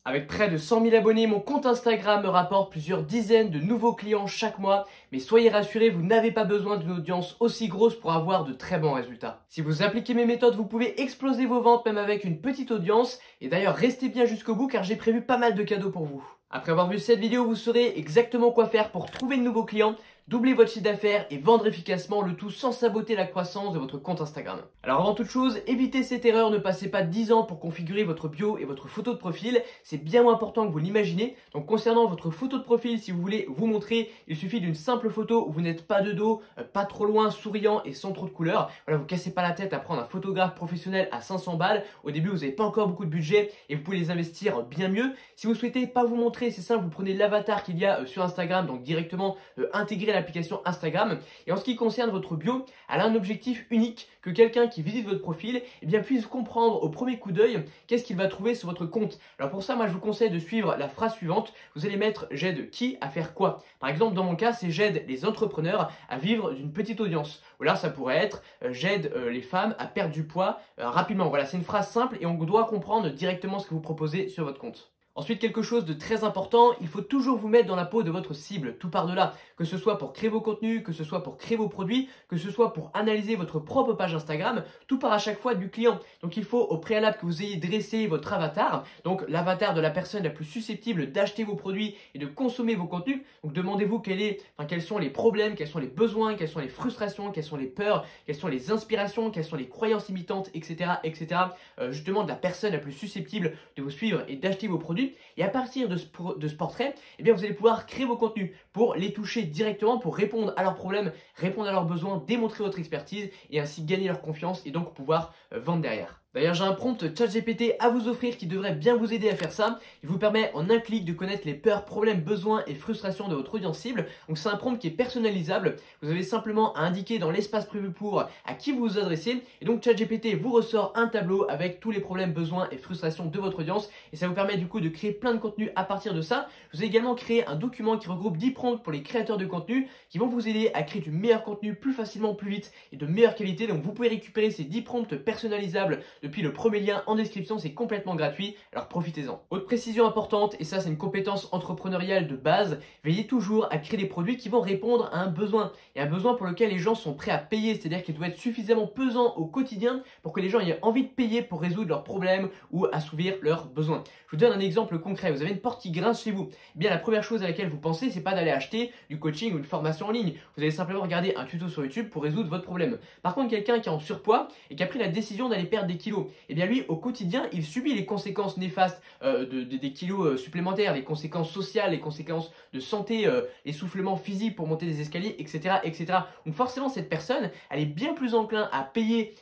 Avec près de 100 000 abonnés, mon compte Instagram me rapporte plusieurs dizaines de nouveaux clients chaque mois. Mais soyez rassurés, vous n'avez pas besoin d'une audience aussi grosse pour avoir de très bons résultats. Si vous appliquez mes méthodes, vous pouvez exploser vos ventes même avec une petite audience. Et d'ailleurs, restez bien jusqu'au bout car j'ai prévu pas mal de cadeaux pour vous. Après avoir vu cette vidéo, vous saurez exactement quoi faire pour trouver de nouveaux clients, doubler votre chiffre d'affaires et vendre efficacement, le tout sans saboter la croissance de votre compte Instagram. Alors avant toute chose, évitez cette erreur, ne passez pas 10 ans pour configurer votre bio et votre photo de profil, c'est bien moins important que vous l'imaginez. Donc concernant votre photo de profil, si vous voulez vous montrer, il suffit d'une simple photo où vous n'êtes pas de dos, pas trop loin, souriant et sans trop de couleurs. Voilà, vous cassez pas la tête à prendre un photographe professionnel à 500 balles. Au début, vous n'avez pas encore beaucoup de budget et vous pouvez les investir bien mieux. Si vous souhaitez pas vous montrer, c'est simple, vous prenez l'avatar qu'il y a sur Instagram, donc directement intégrer l'application Instagram. Et en ce qui concerne votre bio, elle a un objectif unique, que quelqu'un qui visite votre profil puisse comprendre au premier coup d'œil qu'est-ce qu'il va trouver sur votre compte. Alors pour ça, moi je vous conseille de suivre la phrase suivante. Vous allez mettre j'aide qui à faire quoi. Par exemple, dans mon cas, c'est j'aide les entrepreneurs à vivre d'une petite audience. Ou alors ça pourrait être j'aide les femmes à perdre du poids rapidement. Voilà, c'est une phrase simple et on doit comprendre directement ce que vous proposez sur votre compte. Ensuite, quelque chose de très important, il faut toujours vous mettre dans la peau de votre cible, tout par de là, que ce soit pour créer vos contenus, que ce soit pour créer vos produits, que ce soit pour analyser votre propre page Instagram, tout part à chaque fois du client. Donc il faut au préalable que vous ayez dressé votre avatar, donc l'avatar de la personne la plus susceptible d'acheter vos produits et de consommer vos contenus. Donc demandez-vous quels sont les problèmes, quels sont les besoins, quelles sont les frustrations, quelles sont les peurs, quelles sont les inspirations, quelles sont les croyances limitantes, etc. etc. Justement de la personne la plus susceptible de vous suivre et d'acheter vos produits. Et à partir de ce portrait, vous allez pouvoir créer vos contenus pour les toucher directement, pour répondre à leurs problèmes, répondre à leurs besoins, démontrer votre expertise et ainsi gagner leur confiance et donc pouvoir vendre derrière. D'ailleurs, j'ai un prompt ChatGPT à vous offrir qui devrait bien vous aider à faire ça. Il vous permet en un clic de connaître les peurs, problèmes, besoins et frustrations de votre audience cible. Donc c'est un prompt qui est personnalisable. Vous avez simplement à indiquer dans l'espace prévu pour à qui vous vous adressez. Et donc ChatGPT vous ressort un tableau avec tous les problèmes, besoins et frustrations de votre audience. Et ça vous permet du coup de créer plein de contenu à partir de ça. Vous avez également créé un document qui regroupe 10 prompts pour les créateurs de contenu qui vont vous aider à créer du meilleur contenu plus facilement, plus vite et de meilleure qualité. Donc vous pouvez récupérer ces 10 prompts personnalisables depuis le premier lien en description, c'est complètement gratuit, alors profitez-en. Autre précision importante, et ça c'est une compétence entrepreneuriale de base, veillez toujours à créer des produits qui vont répondre à un besoin, et un besoin pour lequel les gens sont prêts à payer, c'est-à-dire qu'il doit être suffisamment pesant au quotidien pour que les gens aient envie de payer pour résoudre leurs problèmes ou assouvir leurs besoins. Je vous donne un exemple concret, vous avez une porte qui grince chez vous, la première chose à laquelle vous pensez, c'est pas d'aller acheter du coaching ou une formation en ligne, vous allez simplement regarder un tuto sur YouTube pour résoudre votre problème. Par contre, quelqu'un qui est en surpoids et qui a pris la décision d'aller perdre des kilos, lui, au quotidien, il subit les conséquences néfastes des kilos supplémentaires, les conséquences sociales, les conséquences de santé, essoufflement physique pour monter des escaliers, etc., etc. Donc forcément, cette personne, elle est bien plus enclin à payer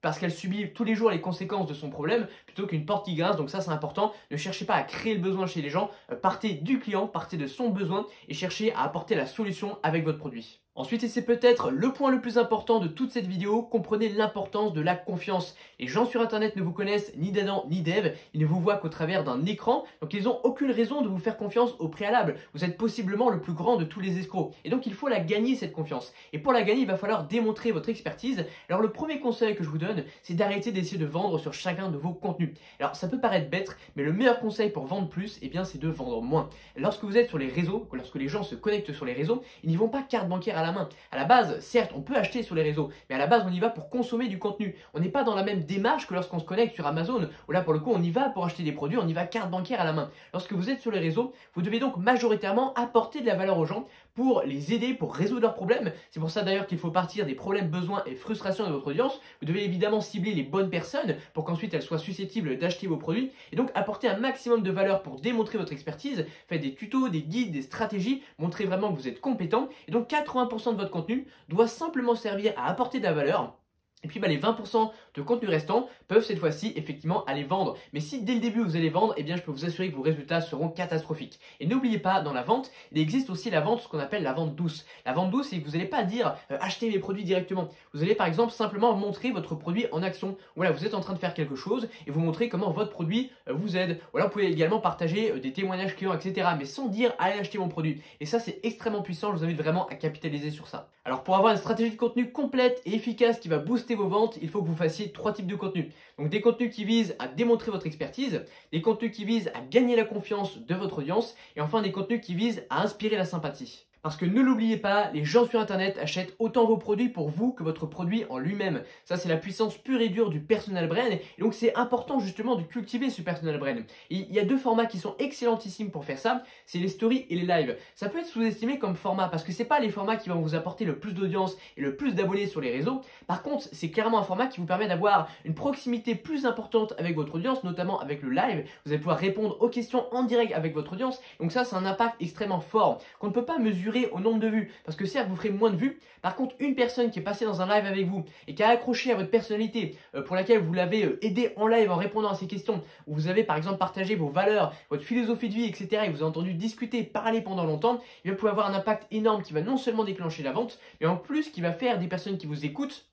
parce qu'elle subit tous les jours les conséquences de son problème plutôt qu'une porte qui grince. Donc ça, c'est important. Ne cherchez pas à créer le besoin chez les gens. Partez du client, partez de son besoin et cherchez à apporter la solution avec votre produit. Ensuite, et c'est peut-être le point le plus important de toute cette vidéo, comprenez l'importance de la confiance. Les gens sur internet ne vous connaissent ni d'Adam ni d'Ève, ils ne vous voient qu'au travers d'un écran, donc ils n'ont aucune raison de vous faire confiance au préalable. Vous êtes possiblement le plus grand de tous les escrocs. Et donc il faut la gagner cette confiance. Et pour la gagner, il va falloir démontrer votre expertise. Alors le premier conseil que je vous donne, c'est d'arrêter d'essayer de vendre sur chacun de vos contenus. Alors ça peut paraître bête, mais le meilleur conseil pour vendre plus, c'est de vendre moins. Lorsque vous êtes sur les réseaux, lorsque les gens se connectent sur les réseaux, ils n'y vont pas carte bancaire à la main. À la base, certes, on peut acheter sur les réseaux, mais à la base, on y va pour consommer du contenu. On n'est pas dans la même démarche que lorsqu'on se connecte sur Amazon, où là, pour le coup, on y va pour acheter des produits, on y va carte bancaire à la main. Lorsque vous êtes sur les réseaux, vous devez donc majoritairement apporter de la valeur aux gens pour les aider, pour résoudre leurs problèmes. C'est pour ça d'ailleurs qu'il faut partir des problèmes, besoins et frustrations de votre audience. Vous devez évidemment cibler les bonnes personnes pour qu'ensuite elles soient susceptibles d'acheter vos produits et donc apporter un maximum de valeur pour démontrer votre expertise. Faites des tutos, des guides, des stratégies, montrez vraiment que vous êtes compétent et donc 80% de votre contenu doit simplement servir à apporter de la valeur. Et puis les 20% de contenu restant peuvent cette fois-ci effectivement aller vendre. Mais si dès le début vous allez vendre, je peux vous assurer que vos résultats seront catastrophiques. Et n'oubliez pas, dans la vente, il existe aussi la vente, ce qu'on appelle la vente douce. La vente douce, c'est que vous n'allez pas dire achetez mes produits directement. Vous allez par exemple simplement montrer votre produit en action. Voilà, vous êtes en train de faire quelque chose et vous montrez comment votre produit vous aide. Voilà, vous pouvez également partager des témoignages clients, etc. Mais sans dire allez acheter mon produit. Et ça, c'est extrêmement puissant. Je vous invite vraiment à capitaliser sur ça. Alors pour avoir une stratégie de contenu complète et efficace qui va booster booster vos ventes, il faut que vous fassiez 3 types de contenus. Donc des contenus qui visent à démontrer votre expertise, des contenus qui visent à gagner la confiance de votre audience et enfin des contenus qui visent à inspirer la sympathie. Parce que ne l'oubliez pas, les gens sur internet achètent autant vos produits pour vous que votre produit en lui-même. Ça, c'est la puissance pure et dure du personal brand. Et donc, c'est important justement de cultiver ce personal brand. Et il y a 2 formats qui sont excellentissimes pour faire ça. C'est les stories et les lives. Ça peut être sous-estimé comme format parce que c'est pas les formats qui vont vous apporter le plus d'audience et le plus d'abonnés sur les réseaux. Par contre, c'est clairement un format qui vous permet d'avoir une proximité plus importante avec votre audience, notamment avec le live. Vous allez pouvoir répondre aux questions en direct avec votre audience. Donc ça, c'est un impact extrêmement fort qu'on ne peut pas mesurer au nombre de vues, parce que certes vous ferez moins de vues, par contre une personne qui est passée dans un live avec vous et qui a accroché à votre personnalité, pour laquelle vous l'avez aidé en live en répondant à ses questions, où vous avez par exemple partagé vos valeurs, votre philosophie de vie, etc., et vous avez entendu discuter, parler pendant longtemps, et vous pouvez avoir un impact énorme qui va non seulement déclencher la vente, mais en plus qui va faire des personnes qui vous écoutent.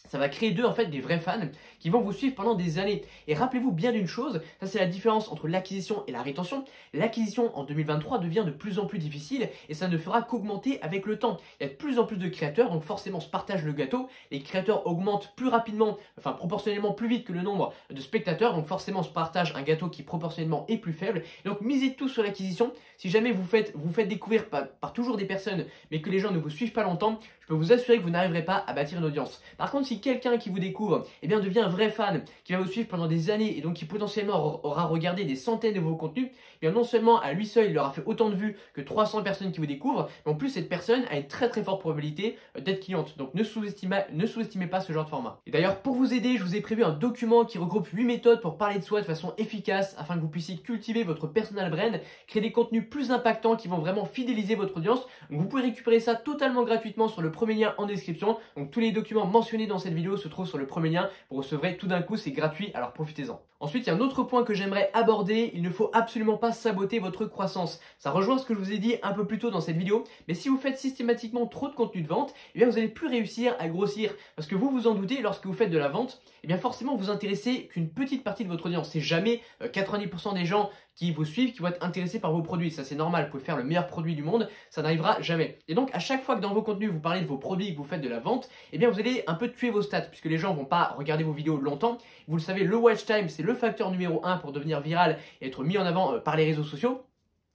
Ça va créer d'eux en fait des vrais fans qui vont vous suivre pendant des années. Et rappelez-vous bien d'une chose, ça c'est la différence entre l'acquisition et la rétention. L'acquisition en 2023 devient de plus en plus difficile et ça ne fera qu'augmenter avec le temps. Il y a de plus en plus de créateurs, donc forcément on se partage le gâteau. Les créateurs augmentent plus rapidement, enfin proportionnellement plus vite que le nombre de spectateurs, donc forcément on se partage un gâteau qui proportionnellement est plus faible. Et donc misez tout sur l'acquisition. Si jamais vous faites découvrir par toujours des personnes, mais que les gens ne vous suivent pas longtemps, je peux vous assurer que vous n'arriverez pas à bâtir une audience. Par contre, si quelqu'un qui vous découvre eh devient un vrai fan, qui va vous suivre pendant des années et donc qui potentiellement aura regardé des centaines de vos contenus, eh bien non seulement à lui seul il aura fait autant de vues que 300 personnes qui vous découvrent, mais en plus cette personne a une très forte probabilité d'être cliente. Donc ne sous-estimez pas ce genre de format. Et d'ailleurs pour vous aider, je vous ai prévu un document qui regroupe 8 méthodes pour parler de soi de façon efficace afin que vous puissiez cultiver votre personal brand, créer des contenus plus impactants qui vont vraiment fidéliser votre audience. Donc vous pouvez récupérer ça totalement gratuitement sur le premier lien en description. Donc tous les documents mentionnés dans cette vidéo se trouvent sur le premier lien. Vous recevrez tout d'un coup, c'est gratuit, alors profitez-en. Ensuite, il y a un autre point que j'aimerais aborder, il ne faut absolument pas saboter votre croissance. Ça rejoint ce que je vous ai dit un peu plus tôt dans cette vidéo, mais si vous faites systématiquement trop de contenu de vente, eh bien vous n'allez plus réussir à grossir. Parce que vous vous en doutez, lorsque vous faites de la vente, eh bien forcément vous intéressez qu'une petite partie de votre audience. C'est jamais 90% des gens qui vous suivent qui vont être intéressés par vos produits. Ça c'est normal, vous pouvez faire le meilleur produit du monde, ça n'arrivera jamais. Et donc à chaque fois que dans vos contenus vous parlez de vos produits et que vous faites de la vente, eh bien vous allez un peu tuer vos stats puisque les gens ne vont pas regarder vos vidéos longtemps. Vous le savez, le watch time c'est le facteur numéro 1 pour devenir viral et être mis en avant par les réseaux sociaux.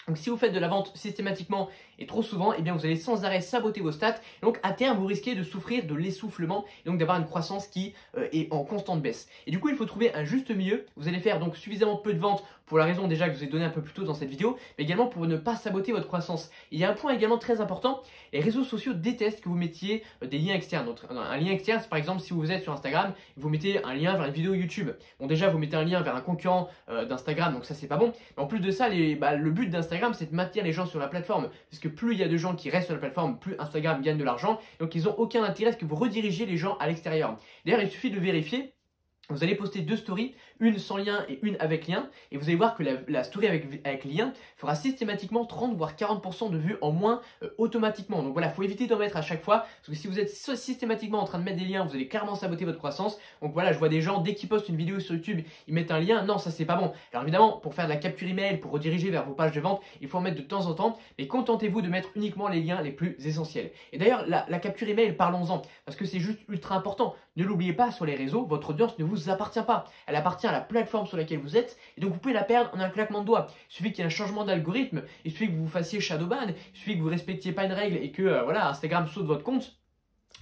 Donc si vous faites de la vente systématiquement et trop souvent, eh bien vous allez sans arrêt saboter vos stats. Et donc à terme, vous risquez de souffrir de l'essoufflement et donc d'avoir une croissance qui est en constante baisse. Et du coup, il faut trouver un juste milieu. Vous allez faire donc suffisamment peu de ventes pour la raison déjà que je vous ai donné un peu plus tôt dans cette vidéo, mais également pour ne pas saboter votre croissance. Et il y a un point également très important, les réseaux sociaux détestent que vous mettiez des liens externes. Donc, un lien externe, c'est par exemple si vous êtes sur Instagram, vous mettez un lien vers une vidéo YouTube. Bon déjà, vous mettez un lien vers un concurrent d'Instagram, donc ça c'est pas bon. Mais en plus de ça, le but d'Instagram, c'est de maintenir les gens sur la plateforme. Parce que plus il y a de gens qui restent sur la plateforme, plus Instagram gagne de l'argent. Donc ils n'ont aucun intérêt à ce que vous redirigiez les gens à l'extérieur. D'ailleurs, il suffit de vérifier. Vous allez poster 2 stories, une sans lien et une avec lien, et vous allez voir que la story avec lien fera systématiquement 30 voire 40% de vues en moins automatiquement. Donc voilà, il faut éviter d'en mettre à chaque fois, parce que si vous êtes systématiquement en train de mettre des liens, vous allez clairement saboter votre croissance. Donc voilà, je vois des gens, dès qu'ils postent une vidéo sur YouTube, ils mettent un lien. Non, ça c'est pas bon. Alors évidemment, pour faire de la capture email, pour rediriger vers vos pages de vente, il faut en mettre de temps en temps, mais contentez-vous de mettre uniquement les liens les plus essentiels. Et d'ailleurs, la capture email, parlons-en, parce que c'est juste ultra important. Ne l'oubliez pas, sur les réseaux, votre audience ne vous appartient pas. Elle appartient à la plateforme sur laquelle vous êtes, et donc vous pouvez la perdre en un claquement de doigts. Il suffit qu'il y ait un changement d'algorithme, il suffit que vous fassiez shadowban, il suffit que vous respectiez pas une règle et que voilà, Instagram saute votre compte.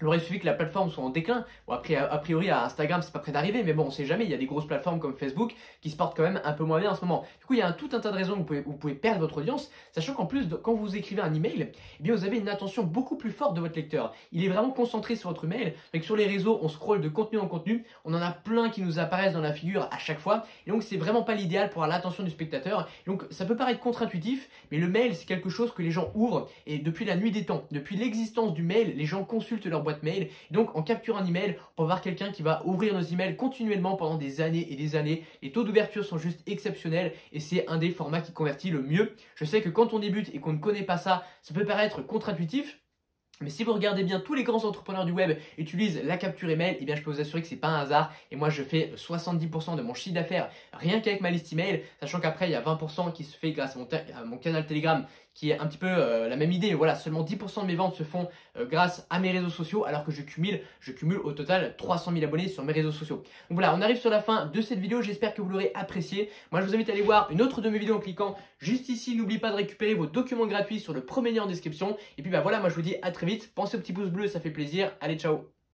Il aurait suffi que la plateforme soit en déclin. Bon, après, a priori, à Instagram, c'est pas près d'arriver, mais bon, on sait jamais. Il y a des grosses plateformes comme Facebook qui se portent quand même un peu moins bien en ce moment. Du coup, il y a tout un tas de raisons où vous pouvez perdre votre audience, sachant qu'en plus, quand vous écrivez un email, eh bien, vous avez une attention beaucoup plus forte de votre lecteur. Il est vraiment concentré sur votre mail. Donc, sur les réseaux, on scrolle de contenu en contenu. On en a plein qui nous apparaissent dans la figure à chaque fois. Et donc, c'est vraiment pas l'idéal pour avoir l'attention du spectateur. Et donc, ça peut paraître contre-intuitif, mais le mail, c'est quelque chose que les gens ouvrent. Et depuis la nuit des temps, depuis l'existence du mail, les gens consultent leur boîte mail. Et donc, en capturant un email, on peut avoir quelqu'un qui va ouvrir nos emails continuellement pendant des années et des années. Les taux d'ouverture sont juste exceptionnels et c'est un des formats qui convertit le mieux. Je sais que quand on débute et qu'on ne connaît pas ça, ça peut paraître contre-intuitif. Mais si vous regardez bien, tous les grands entrepreneurs du web utilisent la capture email, et bien je peux vous assurer que c'est pas un hasard. Et moi je fais 70% de mon chiffre d'affaires rien qu'avec ma liste email, sachant qu'après il y a 20% qui se fait grâce à mon canal Telegram, qui est un petit peu la même idée. Voilà, seulement 10% de mes ventes se font grâce à mes réseaux sociaux, alors que je cumule au total 300 000 abonnés sur mes réseaux sociaux. Donc voilà, on arrive sur la fin de cette vidéo, j'espère que vous l'aurez apprécié. Moi je vous invite à aller voir une autre de mes vidéos en cliquant juste ici. N'oubliez pas de récupérer vos documents gratuits sur le premier lien en description. Et puis bah voilà, moi je vous dis à très vite. Pensez au petit pouce bleu, ça fait plaisir. Allez, ciao!